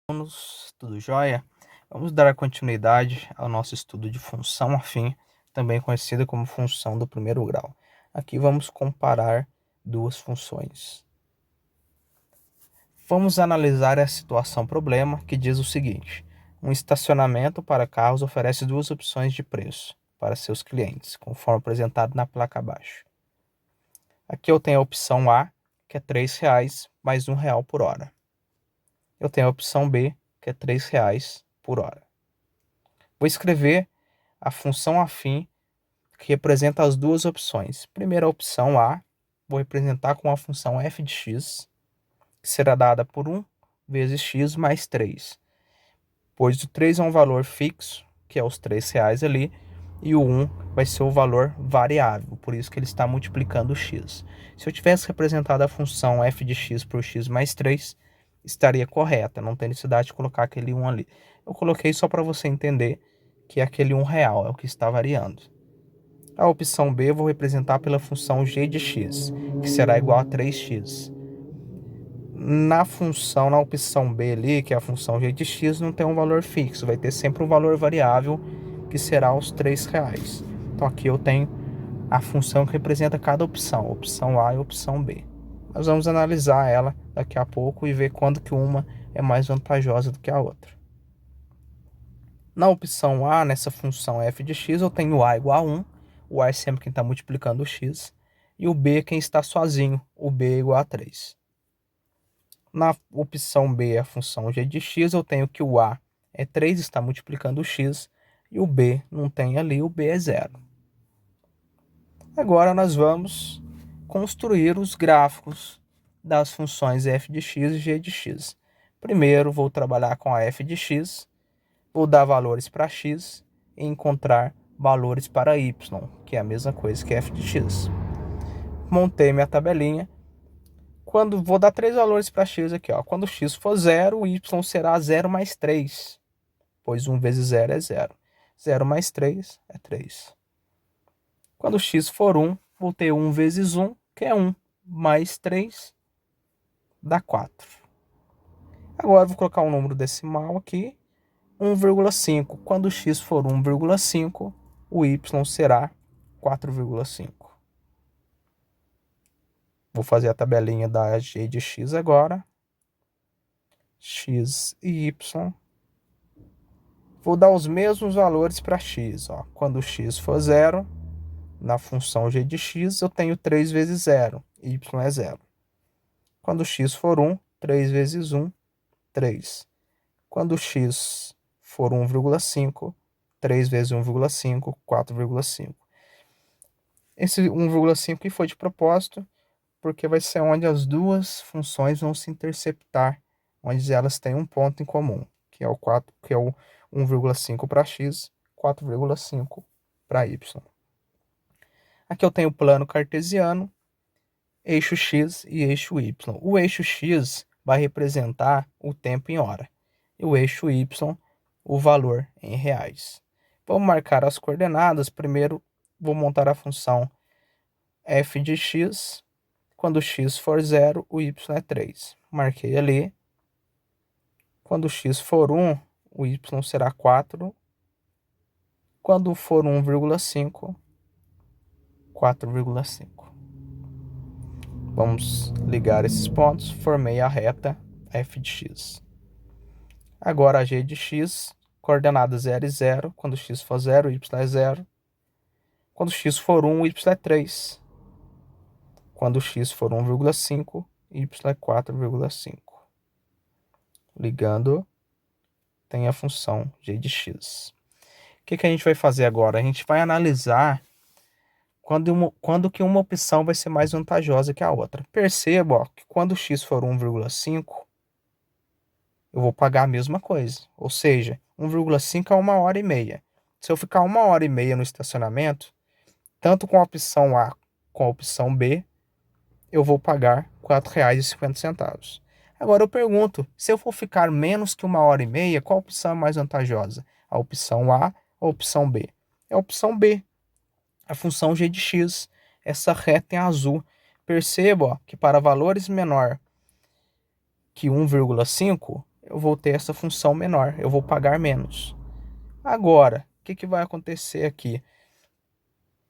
Alunos, tudo jóia? Vamos dar continuidade ao nosso estudo de função afim, também conhecida como função do primeiro grau. Aqui vamos comparar duas funções. Vamos analisar a situação problema que diz o seguinte: um estacionamento para carros oferece duas opções de preço para seus clientes, conforme apresentado na placa abaixo. Aqui eu tenho a opção A, que é R$ 3,00 mais R$ 1,00 por hora. Eu tenho a opção B, que é R$ 3,00 por hora. Vou escrever a função afim que representa as duas opções. Primeira opção A, vou representar com a função f de x, que será dada por 1 vezes x mais 3, pois o 3 é um valor fixo, que é os R$ 3,00 ali, e o 1 vai ser o valor variável, por isso que ele está multiplicando o x. Se eu tivesse representado a função f de x por x mais 3, estaria correta, não tem necessidade de colocar aquele 1 ali. Eu coloquei só para você entender que aquele R$ 1,00 é o que está variando. A opção B eu vou representar pela função g de x, que será igual a 3x. Na opção B ali, que é a função g de x, não tem um valor fixo, vai ter sempre um valor variável, que será os R$ 3,00. Então aqui eu tenho a função que representa cada opção, opção A e opção B. Nós vamos analisar ela daqui a pouco e ver quando que uma é mais vantajosa do que a outra. Na opção A, nessa função f de x, eu tenho A igual a 1, o A é sempre quem está multiplicando o x, e o B é quem está sozinho, o B é igual a 3. Na opção B, a função g de x, eu tenho que o A é 3, está multiplicando o x, e o B não tem ali, o B é 0. Agora nós vamos construir os gráficos das funções f de x e g de x. Primeiro vou trabalhar com a f de x, vou dar valores para x e encontrar valores para y, que é a mesma coisa que f de x. Montei minha tabelinha. Vou dar 3 valores para x aqui, ó. Quando x for 0, o y será 0 mais 3, pois 1 vezes 0 é 0. 0 mais 3 é 3. Quando x for 1, vou ter 1 vezes 1, que é 1, mais 3, dá 4. Agora vou colocar um número decimal aqui, 1,5. Quando x for 1,5, o y será 4,5. Vou fazer a tabelinha da g de x agora. X e y. Vou dar os mesmos valores para x. Ó. Quando x for 0, na função g de x, eu tenho 3 vezes 0. Y é 0. Quando x for 1, 3 vezes 1, 3. Quando x for 1,5, 3 vezes 1,5, 4,5. Esse 1,5 aqui foi de propósito, porque vai ser onde as duas funções vão se interceptar, onde elas têm um ponto em comum, que é o 1,5 para x, 4,5 para y. Aqui eu tenho o plano cartesiano, eixo x e eixo y. O eixo x vai representar o tempo em hora, e o eixo y, o valor em reais. Vamos marcar as coordenadas. Primeiro, vou montar a função f de x. Quando x for 0, o y é 3. Marquei ali. Quando x for 1, o y será 4. Quando for 1,5, 4,5. Vamos ligar esses pontos. Formei a reta f de x. Agora a g de x, coordenada 0 e 0. Quando x for 0, o y é 0. Quando x for 1, o y é 3. Quando x for 1,5, y é 4,5. Ligando, tem a função g de x. O que a gente vai fazer agora? A gente vai analisar quando que uma opção vai ser mais vantajosa que a outra. Perceba, ó, que quando x for 1,5, eu vou pagar a mesma coisa. Ou seja, 1,5 é 1h30. Se eu ficar 1h30 no estacionamento, tanto com a opção A com a opção B, eu vou pagar R$ 4,50. Agora eu pergunto, se eu for ficar menos que 1h30, qual opção é mais vantajosa? A opção A ou a opção B? É a opção B, a função g de x, essa reta em azul. Perceba, ó, que para valores menor que 1,5, eu vou ter essa função menor, eu vou pagar menos. Agora, o que vai acontecer aqui?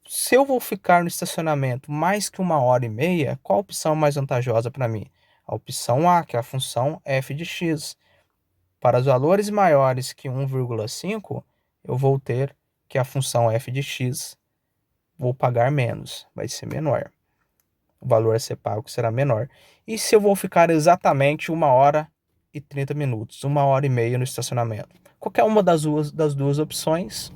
Se eu vou ficar no estacionamento mais que 1 hora e meia, qual a opção mais vantajosa para mim? A opção A, que é a função f de x. Para os valores maiores que 1,5, eu vou ter que a função f de x, vou pagar menos, vai ser menor. O valor a ser pago será menor. E se eu vou ficar exatamente 1 hora e 30 minutos, 1 hora e meia no estacionamento? Qualquer uma das duas opções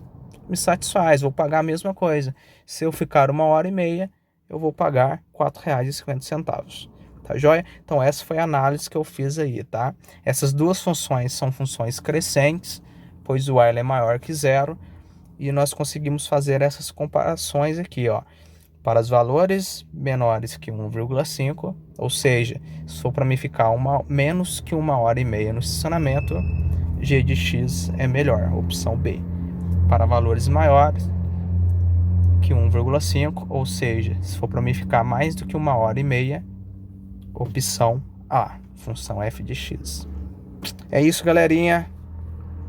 me satisfaz, vou pagar a mesma coisa. Se eu ficar 1 hora e meia, eu vou pagar R$ 4,50. Tá joia? Então essa foi a análise que eu fiz aí, tá? Essas duas funções são funções crescentes, pois o A é maior que zero, e nós conseguimos fazer essas comparações aqui, ó. Para os valores menores que 1,5, ou seja, se for para mim ficar menos que 1 hora e meia no estacionamento, g de x é melhor, opção B. Para valores maiores que 1,5, ou seja, se for para mim ficar mais do que 1 hora e meia, opção A, função f de x. É isso, galerinha,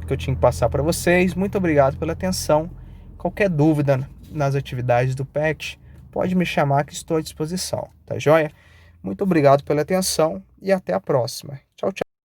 que eu tinha que passar para vocês. Muito obrigado pela atenção. Qualquer dúvida nas atividades do PET, pode me chamar que estou à disposição, tá joia? Muito obrigado pela atenção e até a próxima. Tchau, tchau.